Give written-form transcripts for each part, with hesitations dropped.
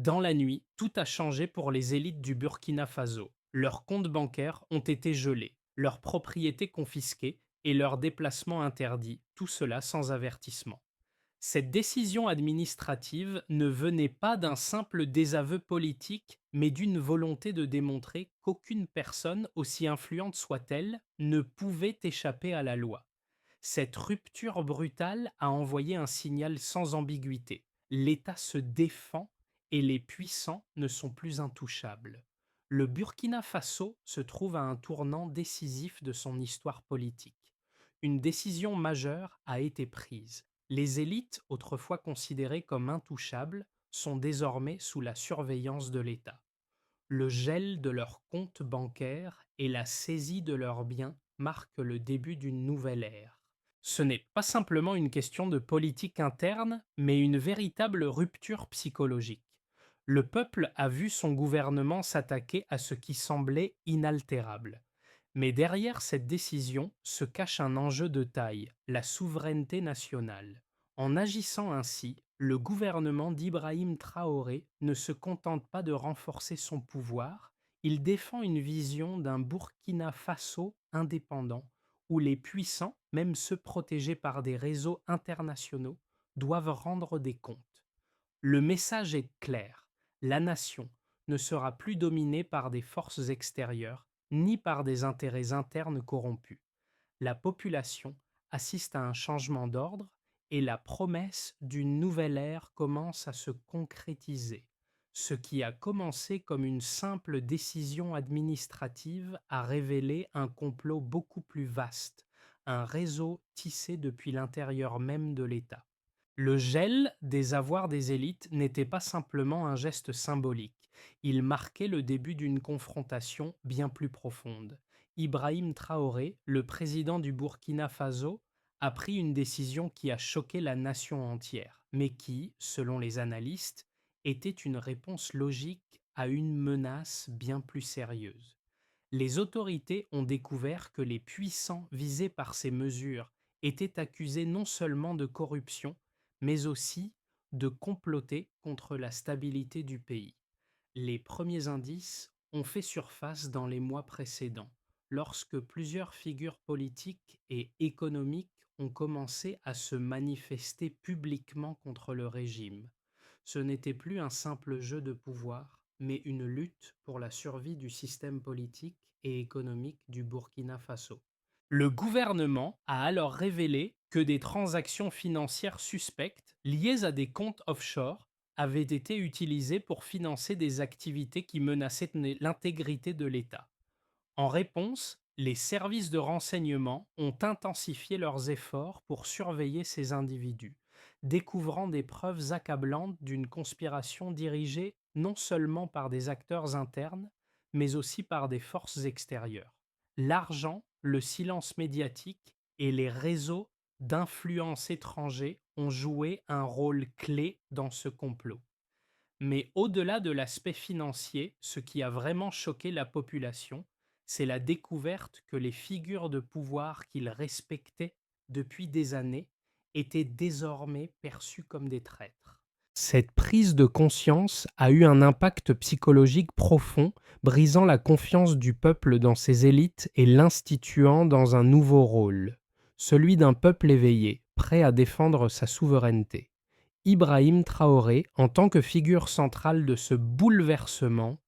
Dans la nuit, tout a changé pour les élites du Burkina Faso. Leurs comptes bancaires ont été gelés, leurs propriétés confisquées et leurs déplacements interdits, tout cela sans avertissement. Cette décision administrative ne venait pas d'un simple désaveu politique, mais d'une volonté de démontrer qu'aucune personne, aussi influente soit-elle, ne pouvait échapper à la loi. Cette rupture brutale a envoyé un signal sans ambiguïté. L'État se défend et les puissants ne sont plus intouchables. Le Burkina Faso se trouve à un tournant décisif de son histoire politique. Une décision majeure a été prise. Les élites, autrefois considérées comme intouchables, sont désormais sous la surveillance de l'État. Le gel de leurs comptes bancaires et la saisie de leurs biens marquent le début d'une nouvelle ère. Ce n'est pas simplement une question de politique interne, mais une véritable rupture psychologique. Le peuple a vu son gouvernement s'attaquer à ce qui semblait inaltérable. Mais derrière cette décision se cache un enjeu de taille, la souveraineté nationale. En agissant ainsi, le gouvernement d'Ibrahim Traoré ne se contente pas de renforcer son pouvoir, il défend une vision d'un Burkina Faso indépendant, où les puissants, même ceux protégés par des réseaux internationaux, doivent rendre des comptes. Le message est clair, la nation ne sera plus dominée par des forces extérieures, ni par des intérêts internes corrompus. La population assiste à un changement d'ordre et la promesse d'une nouvelle ère commence à se concrétiser. Ce qui a commencé comme une simple décision administrative a révélé un complot beaucoup plus vaste, un réseau tissé depuis l'intérieur même de l'État. Le gel des avoirs des élites n'était pas simplement un geste symbolique, il marquait le début d'une confrontation bien plus profonde. Ibrahim Traoré, le président du Burkina Faso, a pris une décision qui a choqué la nation entière, mais qui, selon les analystes, était une réponse logique à une menace bien plus sérieuse. Les autorités ont découvert que les puissants visés par ces mesures étaient accusés non seulement de corruption, mais aussi de comploter contre la stabilité du pays. Les premiers indices ont fait surface dans les mois précédents, lorsque plusieurs figures politiques et économiques ont commencé à se manifester publiquement contre le régime. Ce n'était plus un simple jeu de pouvoir, mais une lutte pour la survie du système politique et économique du Burkina Faso. Le gouvernement a alors révélé que des transactions financières suspectes liées à des comptes offshore avaient été utilisées pour financer des activités qui menaçaient l'intégrité de l'État. En réponse, les services de renseignement ont intensifié leurs efforts pour surveiller ces individus, découvrant des preuves accablantes d'une conspiration dirigée non seulement par des acteurs internes, mais aussi par des forces extérieures. L'argent, le silence médiatique et les réseaux d'influence étrangers ont joué un rôle clé dans ce complot. Mais au-delà de l'aspect financier, ce qui a vraiment choqué la population, c'est la découverte que les figures de pouvoir qu'ils respectaient depuis des années étaient désormais perçues comme des traîtres. Cette prise de conscience a eu un impact psychologique profond, brisant la confiance du peuple dans ses élites et l'instituant dans un nouveau rôle, celui d'un peuple éveillé, prêt à défendre sa souveraineté. Ibrahim Traoré, en tant que figure centrale de ce bouleversement,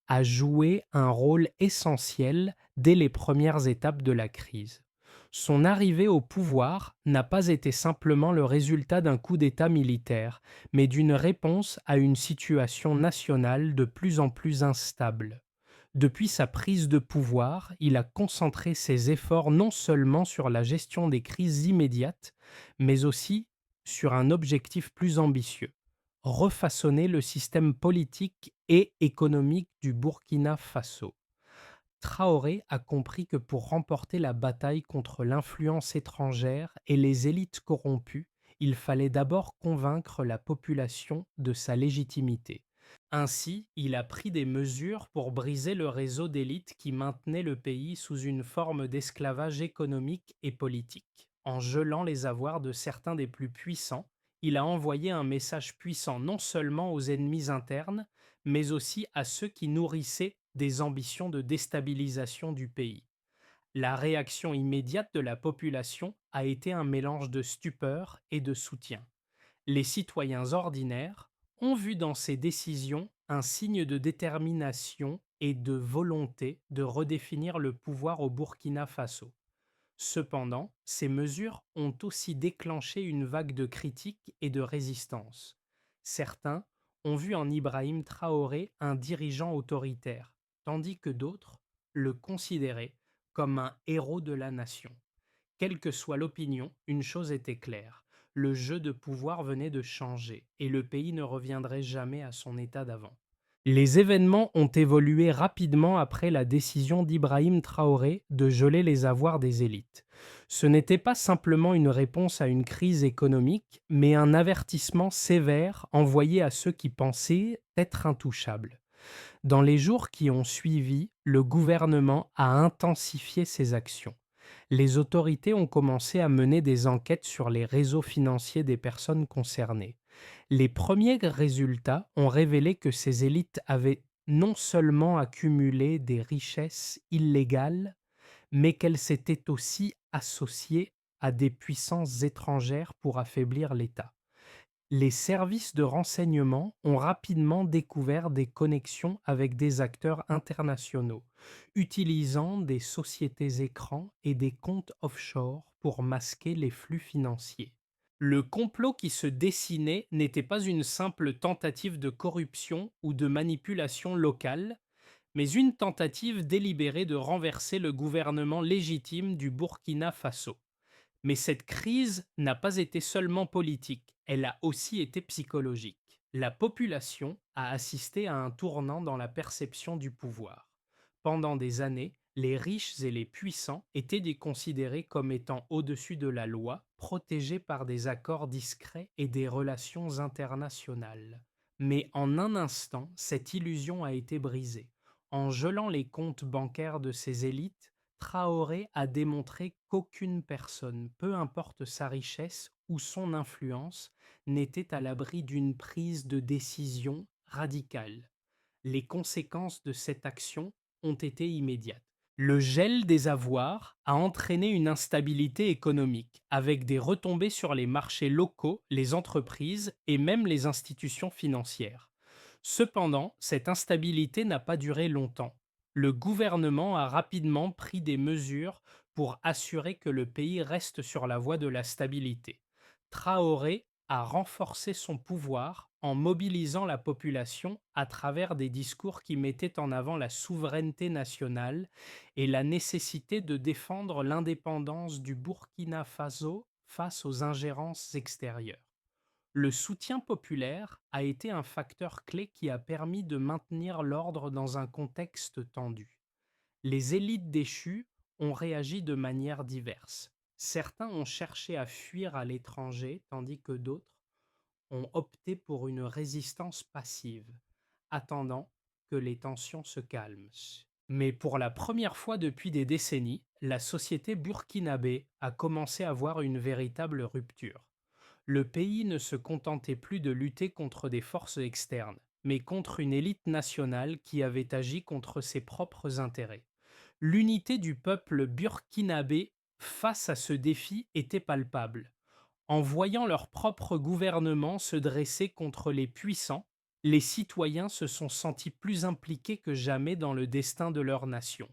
a joué un rôle essentiel dès les premières étapes de la crise. Son arrivée au pouvoir n'a pas été simplement le résultat d'un coup d'État militaire, mais d'une réponse à une situation nationale de plus en plus instable. Depuis sa prise de pouvoir, il a concentré ses efforts non seulement sur la gestion des crises immédiates, mais aussi sur un objectif plus ambitieux: refaçonner le système politique et économique du Burkina Faso. Traoré a compris que pour remporter la bataille contre l'influence étrangère et les élites corrompues, il fallait d'abord convaincre la population de sa légitimité. Ainsi, il a pris des mesures pour briser le réseau d'élites qui maintenait le pays sous une forme d'esclavage économique et politique. En gelant les avoirs de certains des plus puissants, il a envoyé un message puissant non seulement aux ennemis internes, mais aussi à ceux qui nourrissaient des ambitions de déstabilisation du pays. La réaction immédiate de la population a été un mélange de stupeur et de soutien. Les citoyens ordinaires ont vu dans ces décisions un signe de détermination et de volonté de redéfinir le pouvoir au Burkina Faso. Cependant, ces mesures ont aussi déclenché une vague de critiques et de résistance. Certains ont vu en Ibrahim Traoré un dirigeant autoritaire, tandis que d'autres le considéraient comme un héros de la nation. Quelle que soit l'opinion, une chose était claire, le jeu de pouvoir venait de changer et le pays ne reviendrait jamais à son état d'avant. Les événements ont évolué rapidement après la décision d'Ibrahim Traoré de geler les avoirs des élites. Ce n'était pas simplement une réponse à une crise économique, mais un avertissement sévère envoyé à ceux qui pensaient être intouchables. Dans les jours qui ont suivi, le gouvernement a intensifié ses actions. Les autorités ont commencé à mener des enquêtes sur les réseaux financiers des personnes concernées. Les premiers résultats ont révélé que ces élites avaient non seulement accumulé des richesses illégales, mais qu'elles s'étaient aussi associées à des puissances étrangères pour affaiblir l'État. Les services de renseignement ont rapidement découvert des connexions avec des acteurs internationaux, utilisant des sociétés écrans et des comptes offshore pour masquer les flux financiers. Le complot qui se dessinait n'était pas une simple tentative de corruption ou de manipulation locale, mais une tentative délibérée de renverser le gouvernement légitime du Burkina Faso. Mais cette crise n'a pas été seulement politique, elle a aussi été psychologique. La population a assisté à un tournant dans la perception du pouvoir. Pendant des années, les riches et les puissants étaient considérés comme étant au-dessus de la loi, protégés par des accords discrets et des relations internationales. Mais en un instant, cette illusion a été brisée. En gelant les comptes bancaires de ces élites, Traoré a démontré qu'aucune personne, peu importe sa richesse ou son influence, n'était à l'abri d'une prise de décision radicale. Les conséquences de cette action ont été immédiates. Le gel des avoirs a entraîné une instabilité économique, avec des retombées sur les marchés locaux, les entreprises et même les institutions financières. Cependant, cette instabilité n'a pas duré longtemps. Le gouvernement a rapidement pris des mesures pour assurer que le pays reste sur la voie de la stabilité. Traoré a renforcé son pouvoir en mobilisant la population à travers des discours qui mettaient en avant la souveraineté nationale et la nécessité de défendre l'indépendance du Burkina Faso face aux ingérences extérieures. Le soutien populaire a été un facteur clé qui a permis de maintenir l'ordre dans un contexte tendu. Les élites déchues ont réagi de manière diverse. Certains ont cherché à fuir à l'étranger, tandis que d'autres ont opté pour une résistance passive, attendant que les tensions se calment. Mais pour la première fois depuis des décennies, la société burkinabé a commencé à voir une véritable rupture. Le pays ne se contentait plus de lutter contre des forces externes, mais contre une élite nationale qui avait agi contre ses propres intérêts. L'unité du peuple burkinabé face à ce défi était palpable. En voyant leur propre gouvernement se dresser contre les puissants, les citoyens se sont sentis plus impliqués que jamais dans le destin de leur nation.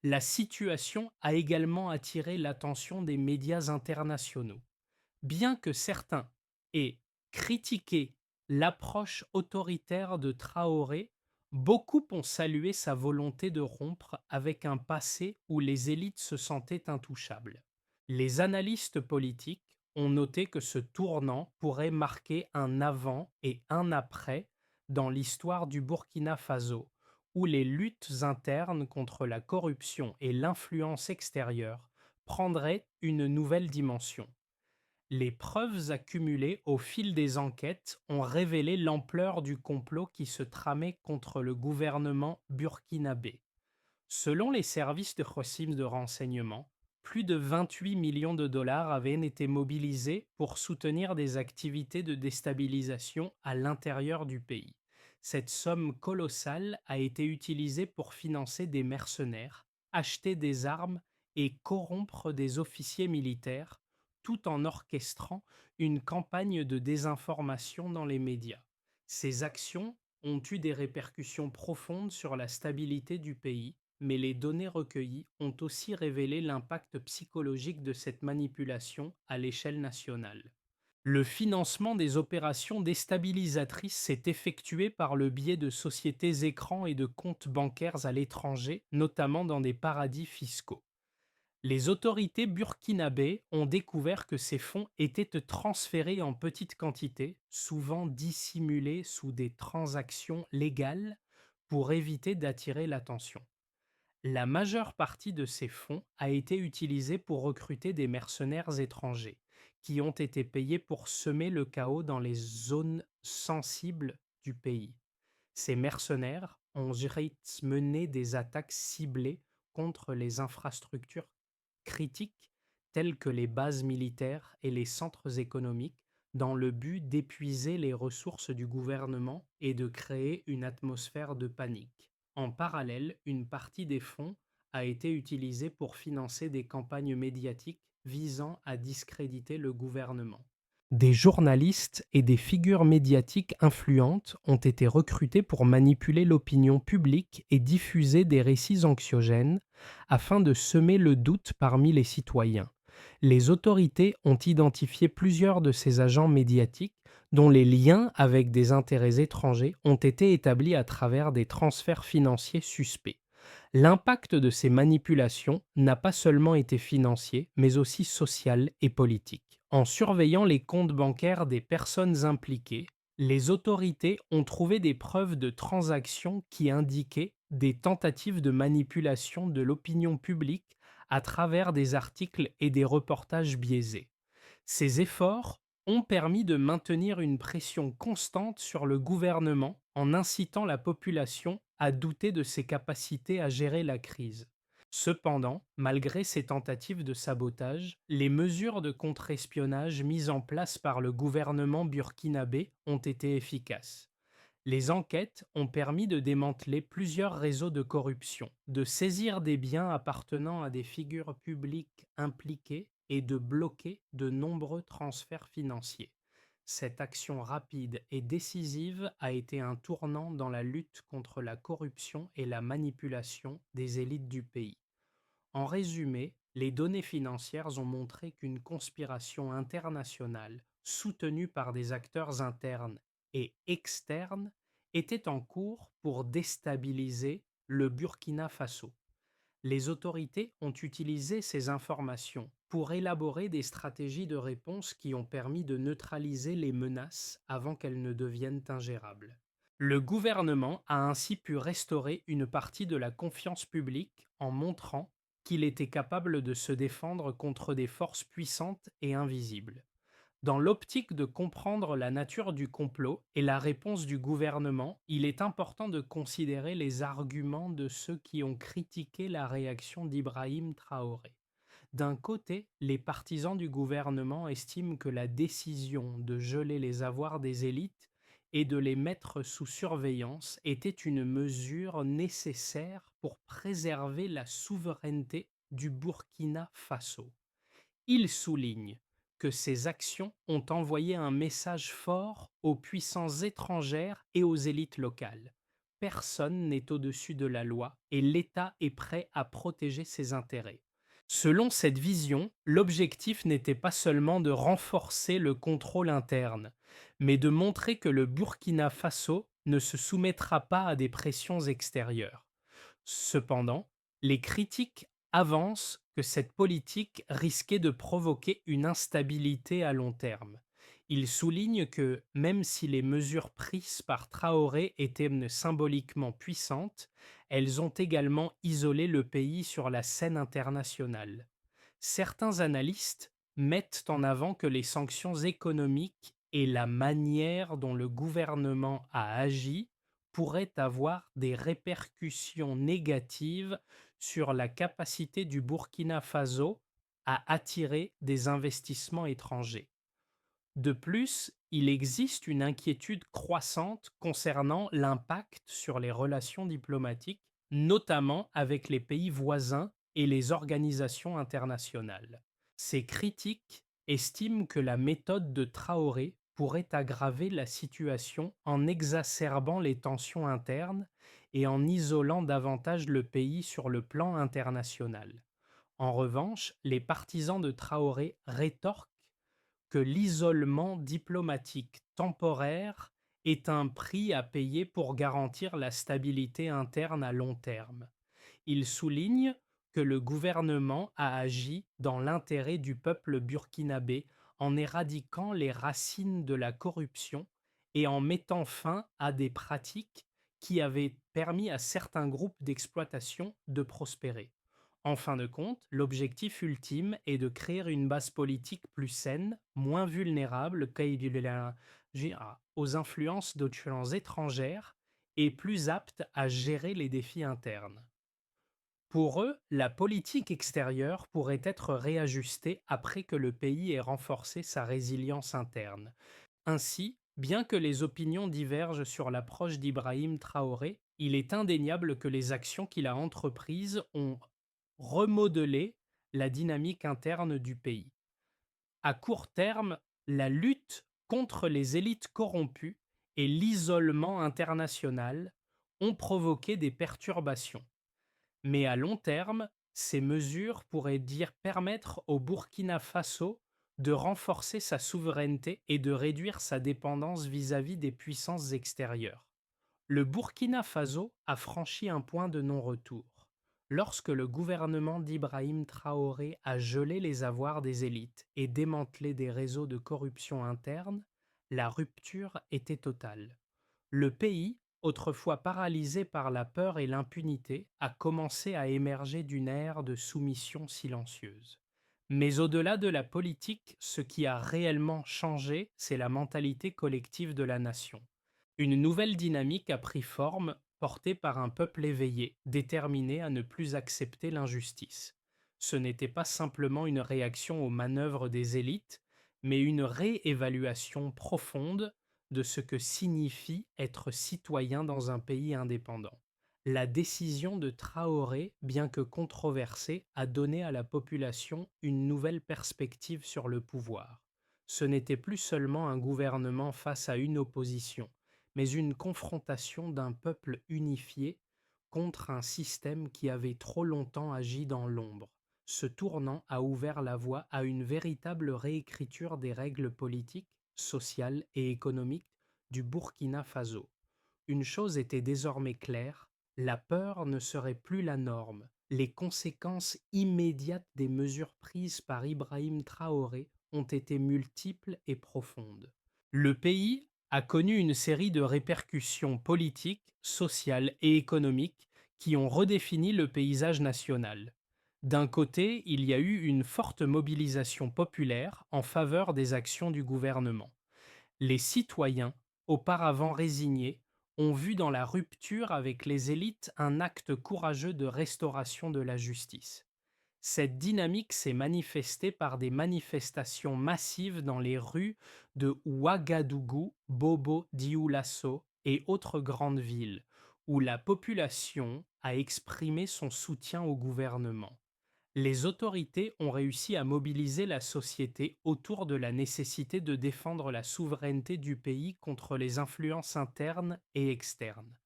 La situation a également attiré l'attention des médias internationaux. Bien que certains aient critiqué l'approche autoritaire de Traoré, beaucoup ont salué sa volonté de rompre avec un passé où les élites se sentaient intouchables. Les analystes politiques ont noté que ce tournant pourrait marquer un avant et un après dans l'histoire du Burkina Faso, où les luttes internes contre la corruption et l'influence extérieure prendraient une nouvelle dimension. Les preuves accumulées au fil des enquêtes ont révélé l'ampleur du complot qui se tramait contre le gouvernement burkinabé. Selon les services de renseignement, Plus de 28 millions de dollars avaient été mobilisés pour soutenir des activités de déstabilisation à l'intérieur du pays. Cette somme colossale a été utilisée pour financer des mercenaires, acheter des armes et corrompre des officiers militaires, tout en orchestrant une campagne de désinformation dans les médias. Ces actions ont eu des répercussions profondes sur la stabilité du pays, mais les données recueillies ont aussi révélé l'impact psychologique de cette manipulation à l'échelle nationale. Le financement des opérations déstabilisatrices s'est effectué par le biais de sociétés écrans et de comptes bancaires à l'étranger, notamment dans des paradis fiscaux. Les autorités burkinabées ont découvert que ces fonds étaient transférés en petite quantité, souvent dissimulés sous des transactions légales, pour éviter d'attirer l'attention. La majeure partie de ces fonds a été utilisée pour recruter des mercenaires étrangers, qui ont été payés pour semer le chaos dans les zones sensibles du pays. Ces mercenaires ont ensuite mené des attaques ciblées contre les infrastructures critiques telles que les bases militaires et les centres économiques dans le but d'épuiser les ressources du gouvernement et de créer une atmosphère de panique. En parallèle, une partie des fonds a été utilisée pour financer des campagnes médiatiques visant à discréditer le gouvernement. Des journalistes et des figures médiatiques influentes ont été recrutés pour manipuler l'opinion publique et diffuser des récits anxiogènes afin de semer le doute parmi les citoyens. Les autorités ont identifié plusieurs de ces agents médiatiques dont les liens avec des intérêts étrangers ont été établis à travers des transferts financiers suspects. L'impact de ces manipulations n'a pas seulement été financier, mais aussi social et politique. En surveillant les comptes bancaires des personnes impliquées, les autorités ont trouvé des preuves de transactions qui indiquaient des tentatives de manipulation de l'opinion publique à travers des articles et des reportages biaisés. Ces efforts ont permis de maintenir une pression constante sur le gouvernement en incitant la population à douter de ses capacités à gérer la crise. Cependant, malgré ces tentatives de sabotage, les mesures de contre-espionnage mises en place par le gouvernement burkinabé ont été efficaces. Les enquêtes ont permis de démanteler plusieurs réseaux de corruption, de saisir des biens appartenant à des figures publiques impliquées et de bloquer de nombreux transferts financiers. Cette action rapide et décisive a été un tournant dans la lutte contre la corruption et la manipulation des élites du pays. En résumé, les données financières ont montré qu'une conspiration internationale, soutenue par des acteurs internes et externes, était en cours pour déstabiliser le Burkina Faso. Les autorités ont utilisé ces informations pour élaborer des stratégies de réponse qui ont permis de neutraliser les menaces avant qu'elles ne deviennent ingérables. Le gouvernement a ainsi pu restaurer une partie de la confiance publique en montrant qu'il était capable de se défendre contre des forces puissantes et invisibles. Dans l'optique de comprendre la nature du complot et la réponse du gouvernement, il est important de considérer les arguments de ceux qui ont critiqué la réaction d'Ibrahim Traoré. D'un côté, les partisans du gouvernement estiment que la décision de geler les avoirs des élites et de les mettre sous surveillance était une mesure nécessaire pour préserver la souveraineté du Burkina Faso. Il souligne que ces actions ont envoyé un message fort aux puissances étrangères et aux élites locales. Personne n'est au-dessus de la loi et l'État est prêt à protéger ses intérêts. Selon cette vision, l'objectif n'était pas seulement de renforcer le contrôle interne, mais de montrer que le Burkina Faso ne se soumettra pas à des pressions extérieures. Cependant, les critiques avancent que cette politique risquait de provoquer une instabilité à long terme. Ils soulignent que, même si les mesures prises par Traoré étaient symboliquement puissantes, elles ont également isolé le pays sur la scène internationale. Certains analystes mettent en avant que les sanctions économiques et la manière dont le gouvernement a agi pourraient avoir des répercussions négatives sur la capacité du Burkina Faso à attirer des investissements étrangers. De plus, il existe une inquiétude croissante concernant l'impact sur les relations diplomatiques, notamment avec les pays voisins et les organisations internationales. Ces critiques estiment que la méthode de Traoré pourrait aggraver la situation en exacerbant les tensions internes et en isolant davantage le pays sur le plan international. En revanche, les partisans de Traoré rétorquent que l'isolement diplomatique temporaire est un prix à payer pour garantir la stabilité interne à long terme. Il souligne que le gouvernement a agi dans l'intérêt du peuple burkinabé en éradiquant les racines de la corruption et en mettant fin à des pratiques qui avaient permis à certains groupes d'exploitation de prospérer. En fin de compte, l'objectif ultime est de créer une base politique plus saine, moins vulnérable aux influences d'autres étrangères et plus apte à gérer les défis internes. Pour eux, la politique extérieure pourrait être réajustée après que le pays ait renforcé sa résilience interne. Ainsi, bien que les opinions divergent sur l'approche d'Ibrahim Traoré, il est indéniable que les actions qu'il a entreprises ont remodelé la dynamique interne du pays. À court terme, la lutte contre les élites corrompues et l'isolement international ont provoqué des perturbations. Mais à long terme, ces mesures pourraient permettre au Burkina Faso de renforcer sa souveraineté et de réduire sa dépendance vis-à-vis des puissances extérieures. Le Burkina Faso a franchi un point de non-retour. Lorsque le gouvernement d'Ibrahim Traoré a gelé les avoirs des élites et démantelé des réseaux de corruption interne, la rupture était totale. Le pays, autrefois paralysé par la peur et l'impunité, a commencé à émerger d'une ère de soumission silencieuse. Mais au-delà de la politique, ce qui a réellement changé, c'est la mentalité collective de la nation. Une nouvelle dynamique a pris forme, portée par un peuple éveillé, déterminé à ne plus accepter l'injustice. Ce n'était pas simplement une réaction aux manœuvres des élites, mais une réévaluation profonde de ce que signifie être citoyen dans un pays indépendant. La décision de Traoré, bien que controversée, a donné à la population une nouvelle perspective sur le pouvoir. Ce n'était plus seulement un gouvernement face à une opposition, mais une confrontation d'un peuple unifié contre un système qui avait trop longtemps agi dans l'ombre. Ce tournant a ouvert la voie à une véritable réécriture des règles politiques, sociales et économiques du Burkina Faso. Une chose était désormais claire, la peur ne serait plus la norme. Les conséquences immédiates des mesures prises par Ibrahim Traoré ont été multiples et profondes. Le pays a connu une série de répercussions politiques, sociales et économiques qui ont redéfini le paysage national. D'un côté, il y a eu une forte mobilisation populaire en faveur des actions du gouvernement. Les citoyens, auparavant résignés, ont vu dans la rupture avec les élites un acte courageux de restauration de la justice. Cette dynamique s'est manifestée par des manifestations massives dans les rues de Ouagadougou, Bobo Dioulasso et autres grandes villes, où la population a exprimé son soutien au gouvernement. Les autorités ont réussi à mobiliser la société autour de la nécessité de défendre la souveraineté du pays contre les influences internes et externes.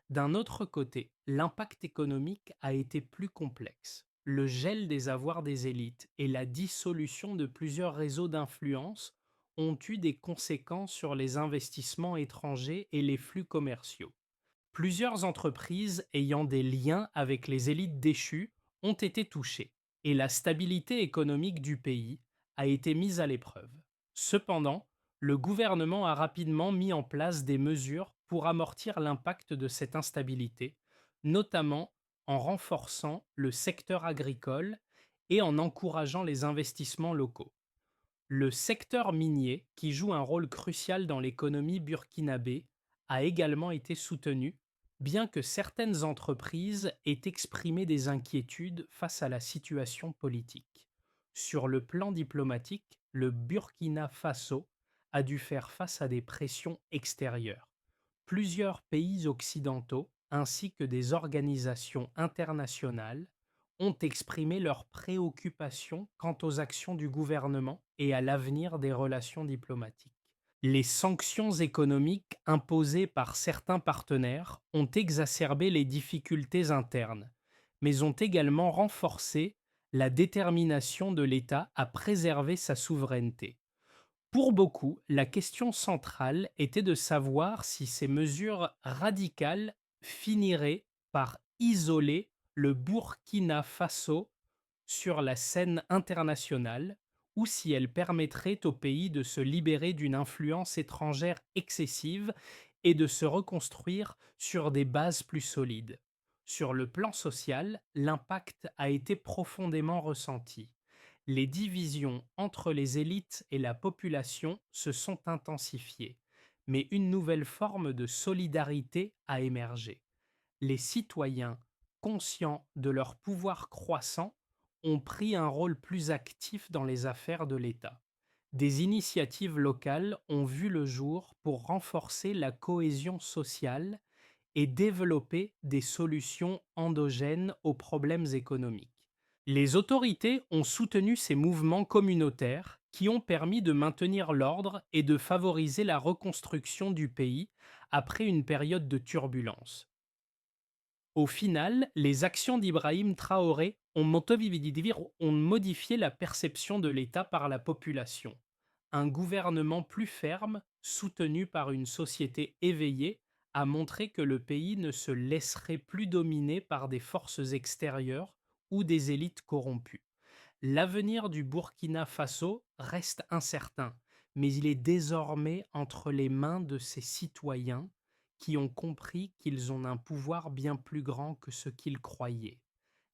D'un autre côté, l'impact économique a été plus complexe. Le gel des avoirs des élites et la dissolution de plusieurs réseaux d'influence ont eu des conséquences sur les investissements étrangers et les flux commerciaux. Plusieurs entreprises ayant des liens avec les élites déchues ont été touchées, et la stabilité économique du pays a été mise à l'épreuve. Cependant, le gouvernement a rapidement mis en place des mesures pour amortir l'impact de cette instabilité, notamment en renforçant le secteur agricole et en encourageant les investissements locaux. Le secteur minier, qui joue un rôle crucial dans l'économie burkinabé, a également été soutenu, bien que certaines entreprises aient exprimé des inquiétudes face à la situation politique. Sur le plan diplomatique, le Burkina Faso a dû faire face à des pressions extérieures. Plusieurs pays occidentaux, ainsi que des organisations internationales, ont exprimé leurs préoccupations quant aux actions du gouvernement et à l'avenir des relations diplomatiques. Les sanctions économiques imposées par certains partenaires ont exacerbé les difficultés internes, mais ont également renforcé la détermination de l'État à préserver sa souveraineté. Pour beaucoup, la question centrale était de savoir si ces mesures radicales finiraient par isoler le Burkina Faso sur la scène internationale ou si elles permettraient au pays de se libérer d'une influence étrangère excessive et de se reconstruire sur des bases plus solides. Sur le plan social, l'impact a été profondément ressenti. Les divisions entre les élites et la population se sont intensifiées, mais une nouvelle forme de solidarité a émergé. Les citoyens, conscients de leur pouvoir croissant, ont pris un rôle plus actif dans les affaires de l'État. Des initiatives locales ont vu le jour pour renforcer la cohésion sociale et développer des solutions endogènes aux problèmes économiques. Les autorités ont soutenu ces mouvements communautaires qui ont permis de maintenir l'ordre et de favoriser la reconstruction du pays après une période de turbulence. Au final, les actions d'Ibrahim Traoré ont modifié la perception de l'État par la population. Un gouvernement plus ferme, soutenu par une société éveillée, a montré que le pays ne se laisserait plus dominer par des forces extérieures ou des élites corrompues. L'avenir du Burkina Faso reste incertain, mais il est désormais entre les mains de ses citoyens qui ont compris qu'ils ont un pouvoir bien plus grand que ce qu'ils croyaient.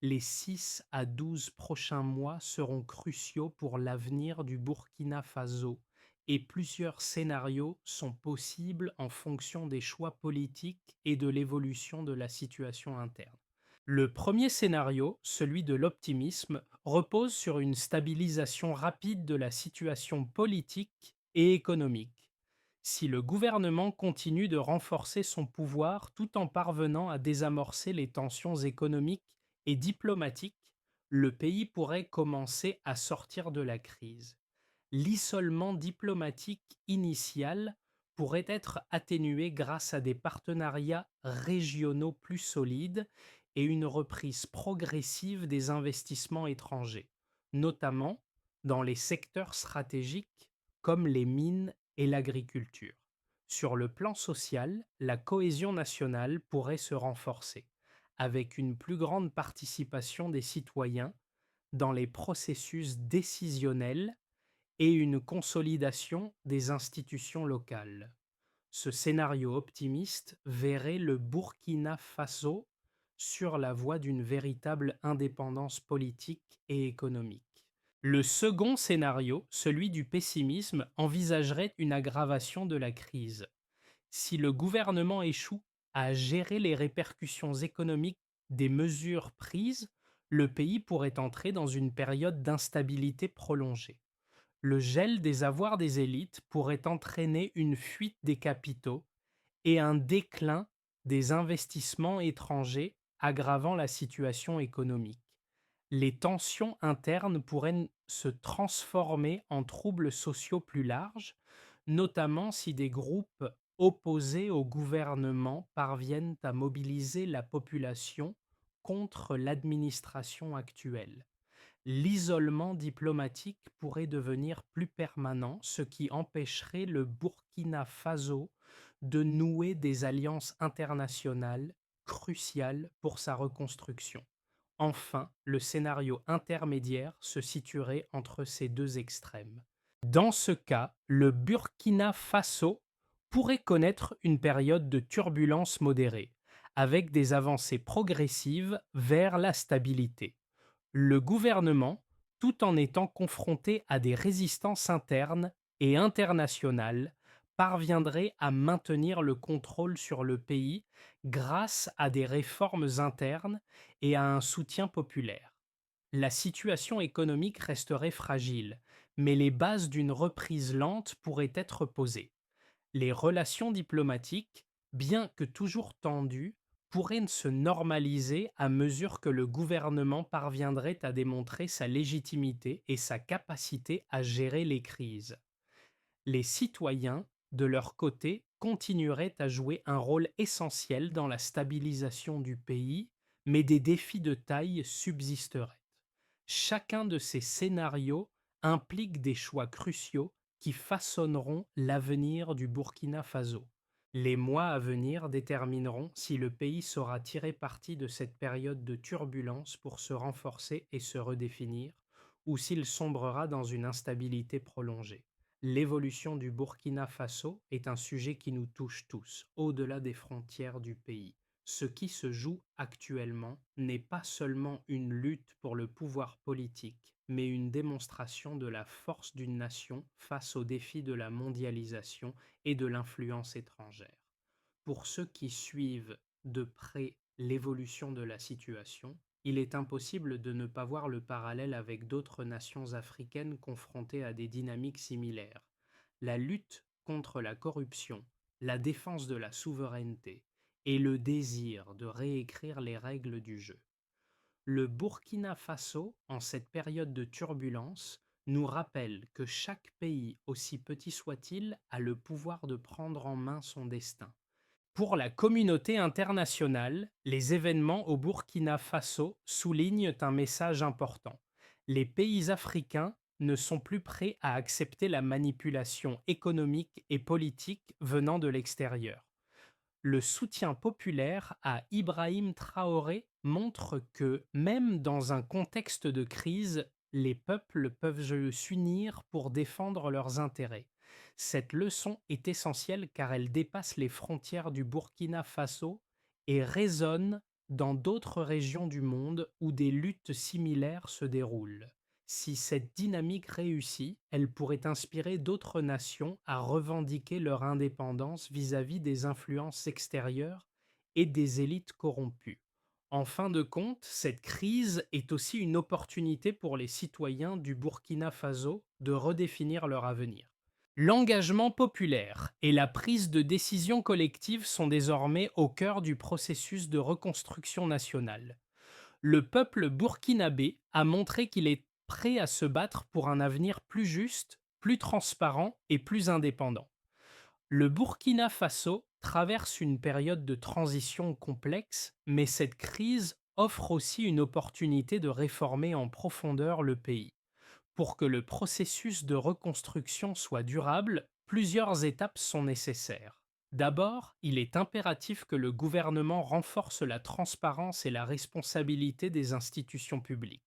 Les 6 à 12 prochains mois seront cruciaux pour l'avenir du Burkina Faso et plusieurs scénarios sont possibles en fonction des choix politiques et de l'évolution de la situation interne. Le premier scénario, celui de l'optimisme, repose sur une stabilisation rapide de la situation politique et économique. Si le gouvernement continue de renforcer son pouvoir tout en parvenant à désamorcer les tensions économiques et diplomatiques, le pays pourrait commencer à sortir de la crise. L'isolement diplomatique initial pourrait être atténué grâce à des partenariats régionaux plus solides et une reprise progressive des investissements étrangers, notamment dans les secteurs stratégiques comme les mines et l'agriculture. Sur le plan social, la cohésion nationale pourrait se renforcer, avec une plus grande participation des citoyens dans les processus décisionnels et une consolidation des institutions locales. Ce scénario optimiste verrait le Burkina Faso sur la voie d'une véritable indépendance politique et économique. Le second scénario, celui du pessimisme, envisagerait une aggravation de la crise. Si le gouvernement échoue à gérer les répercussions économiques des mesures prises, le pays pourrait entrer dans une période d'instabilité prolongée. Le gel des avoirs des élites pourrait entraîner une fuite des capitaux et un déclin des investissements étrangers aggravant la situation économique. Les tensions internes pourraient se transformer en troubles sociaux plus larges, notamment si des groupes opposés au gouvernement parviennent à mobiliser la population contre l'administration actuelle. L'isolement diplomatique pourrait devenir plus permanent, ce qui empêcherait le Burkina Faso de nouer des alliances internationales cruciales pour sa reconstruction. Enfin, le scénario intermédiaire se situerait entre ces deux extrêmes. Dans ce cas, le Burkina Faso pourrait connaître une période de turbulence modérée, avec des avancées progressives vers la stabilité. Le gouvernement, tout en étant confronté à des résistances internes et internationales, parviendrait à maintenir le contrôle sur le pays grâce à des réformes internes et à un soutien populaire. La situation économique resterait fragile, mais les bases d'une reprise lente pourraient être posées. Les relations diplomatiques, bien que toujours tendues, pourraient se normaliser à mesure que le gouvernement parviendrait à démontrer sa légitimité et sa capacité à gérer les crises. Les citoyens, de leur côté, continueraient à jouer un rôle essentiel dans la stabilisation du pays, mais des défis de taille subsisteraient. Chacun de ces scénarios implique des choix cruciaux qui façonneront l'avenir du Burkina Faso. Les mois à venir détermineront si le pays saura tirer parti de cette période de turbulence pour se renforcer et se redéfinir, ou s'il sombrera dans une instabilité prolongée. L'évolution du Burkina Faso est un sujet qui nous touche tous, au-delà des frontières du pays. Ce qui se joue actuellement n'est pas seulement une lutte pour le pouvoir politique, mais une démonstration de la force d'une nation face aux défis de la mondialisation et de l'influence étrangère. Pour ceux qui suivent de près l'évolution de la situation, il est impossible de ne pas voir le parallèle avec d'autres nations africaines confrontées à des dynamiques similaires. La lutte contre la corruption, la défense de la souveraineté et le désir de réécrire les règles du jeu. Le Burkina Faso, en cette période de turbulence, nous rappelle que chaque pays, aussi petit soit-il, a le pouvoir de prendre en main son destin. Pour la communauté internationale, les événements au Burkina Faso soulignent un message important. Les pays africains ne sont plus prêts à accepter la manipulation économique et politique venant de l'extérieur. Le soutien populaire à Ibrahim Traoré montre que, même dans un contexte de crise, les peuples peuvent s'unir pour défendre leurs intérêts. Cette leçon est essentielle car elle dépasse les frontières du Burkina Faso et résonne dans d'autres régions du monde où des luttes similaires se déroulent. Si cette dynamique réussit, elle pourrait inspirer d'autres nations à revendiquer leur indépendance vis-à-vis des influences extérieures et des élites corrompues. En fin de compte, cette crise est aussi une opportunité pour les citoyens du Burkina Faso de redéfinir leur avenir. L'engagement populaire et la prise de décision collective sont désormais au cœur du processus de reconstruction nationale. Le peuple burkinabé a montré qu'il est prêt à se battre pour un avenir plus juste, plus transparent et plus indépendant. Le Burkina Faso traverse une période de transition complexe, mais cette crise offre aussi une opportunité de réformer en profondeur le pays. Pour que le processus de reconstruction soit durable, plusieurs étapes sont nécessaires. D'abord, il est impératif que le gouvernement renforce la transparence et la responsabilité des institutions publiques.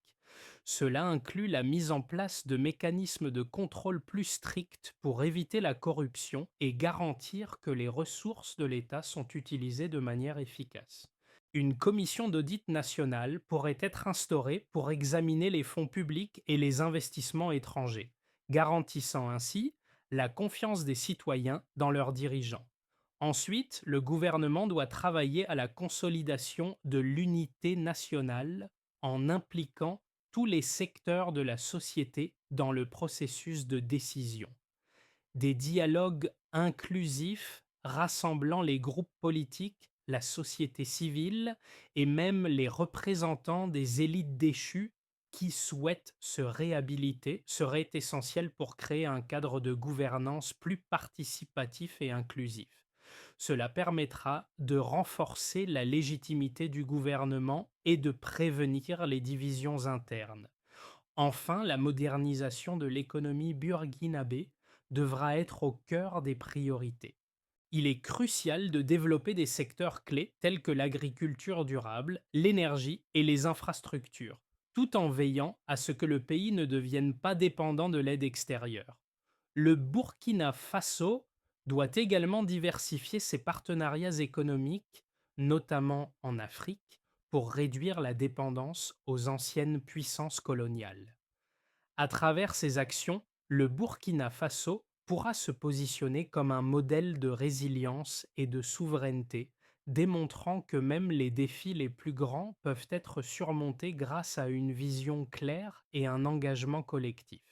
Cela inclut la mise en place de mécanismes de contrôle plus stricts pour éviter la corruption et garantir que les ressources de l'État sont utilisées de manière efficace. Une commission d'audit nationale pourrait être instaurée pour examiner les fonds publics et les investissements étrangers, garantissant ainsi la confiance des citoyens dans leurs dirigeants. Ensuite, le gouvernement doit travailler à la consolidation de l'unité nationale en impliquant tous les secteurs de la société dans le processus de décision. Des dialogues inclusifs rassemblant les groupes politiques, la société civile et même les représentants des élites déchues qui souhaitent se réhabiliter seraient essentiels pour créer un cadre de gouvernance plus participatif et inclusif. Cela permettra de renforcer la légitimité du gouvernement et de prévenir les divisions internes. Enfin, la modernisation de l'économie burkinabé devra être au cœur des priorités. Il est crucial de développer des secteurs clés tels que l'agriculture durable, l'énergie et les infrastructures, tout en veillant à ce que le pays ne devienne pas dépendant de l'aide extérieure. Le Burkina Faso doit également diversifier ses partenariats économiques, notamment en Afrique, pour réduire la dépendance aux anciennes puissances coloniales. À travers ces actions, le Burkina Faso pourra se positionner comme un modèle de résilience et de souveraineté, démontrant que même les défis les plus grands peuvent être surmontés grâce à une vision claire et un engagement collectif.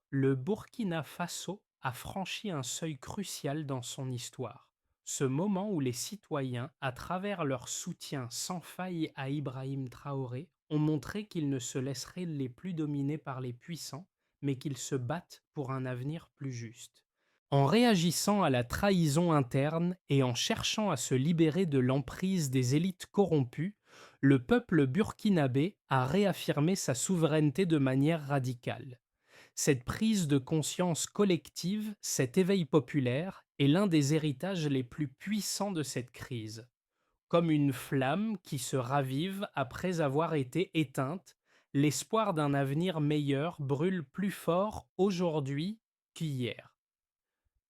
Le Burkina Faso a franchi un seuil crucial dans son histoire, ce moment où les citoyens, à travers leur soutien sans faille à Ibrahim Traoré, ont montré qu'ils ne se laisseraient les plus dominer par les puissants, mais qu'ils se battent pour un avenir plus juste. En réagissant à la trahison interne et en cherchant à se libérer de l'emprise des élites corrompues, le peuple burkinabé a réaffirmé sa souveraineté de manière radicale. Cette prise de conscience collective, cet éveil populaire, est l'un des héritages les plus puissants de cette crise. Comme une flamme qui se ravive après avoir été éteinte, l'espoir d'un avenir meilleur brûle plus fort aujourd'hui qu'hier.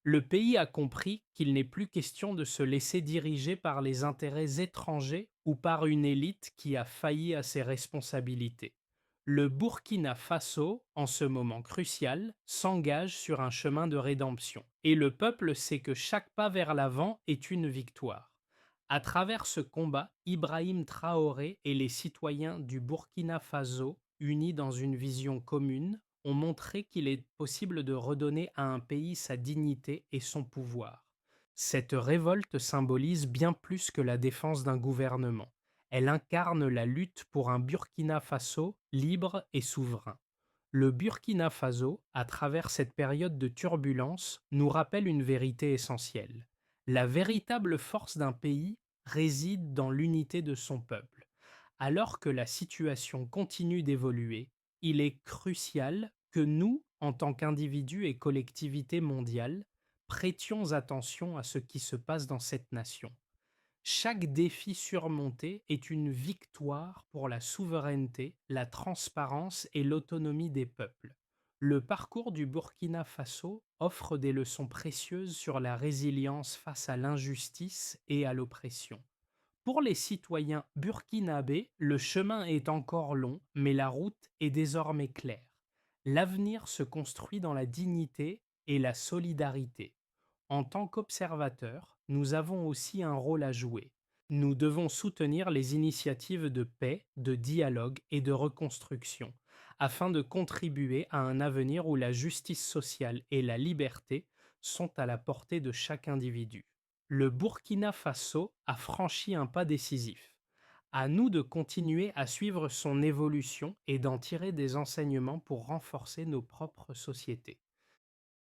Le pays a compris qu'il n'est plus question de se laisser diriger par les intérêts étrangers ou par une élite qui a failli à ses responsabilités. Le Burkina Faso, en ce moment crucial, s'engage sur un chemin de rédemption, et le peuple sait que chaque pas vers l'avant est une victoire. À travers ce combat, Ibrahim Traoré et les citoyens du Burkina Faso, unis dans une vision commune, ont montré qu'il est possible de redonner à un pays sa dignité et son pouvoir. Cette révolte symbolise bien plus que la défense d'un gouvernement. Elle incarne la lutte pour un Burkina Faso libre et souverain. Le Burkina Faso, à travers cette période de turbulence, nous rappelle une vérité essentielle. La véritable force d'un pays réside dans l'unité de son peuple. Alors que la situation continue d'évoluer, il est crucial que nous, en tant qu'individus et collectivités mondiales, prêtions attention à ce qui se passe dans cette nation. Chaque défi surmonté est une victoire pour la souveraineté, la transparence et l'autonomie des peuples. Le parcours du Burkina Faso offre des leçons précieuses sur la résilience face à l'injustice et à l'oppression. Pour les citoyens burkinabés, le chemin est encore long, mais la route est désormais claire. L'avenir se construit dans la dignité et la solidarité. En tant qu'observateurs, nous avons aussi un rôle à jouer. Nous devons soutenir les initiatives de paix, de dialogue et de reconstruction, afin de contribuer à un avenir où la justice sociale et la liberté sont à la portée de chaque individu. Le Burkina Faso a franchi un pas décisif. À nous de continuer à suivre son évolution et d'en tirer des enseignements pour renforcer nos propres sociétés.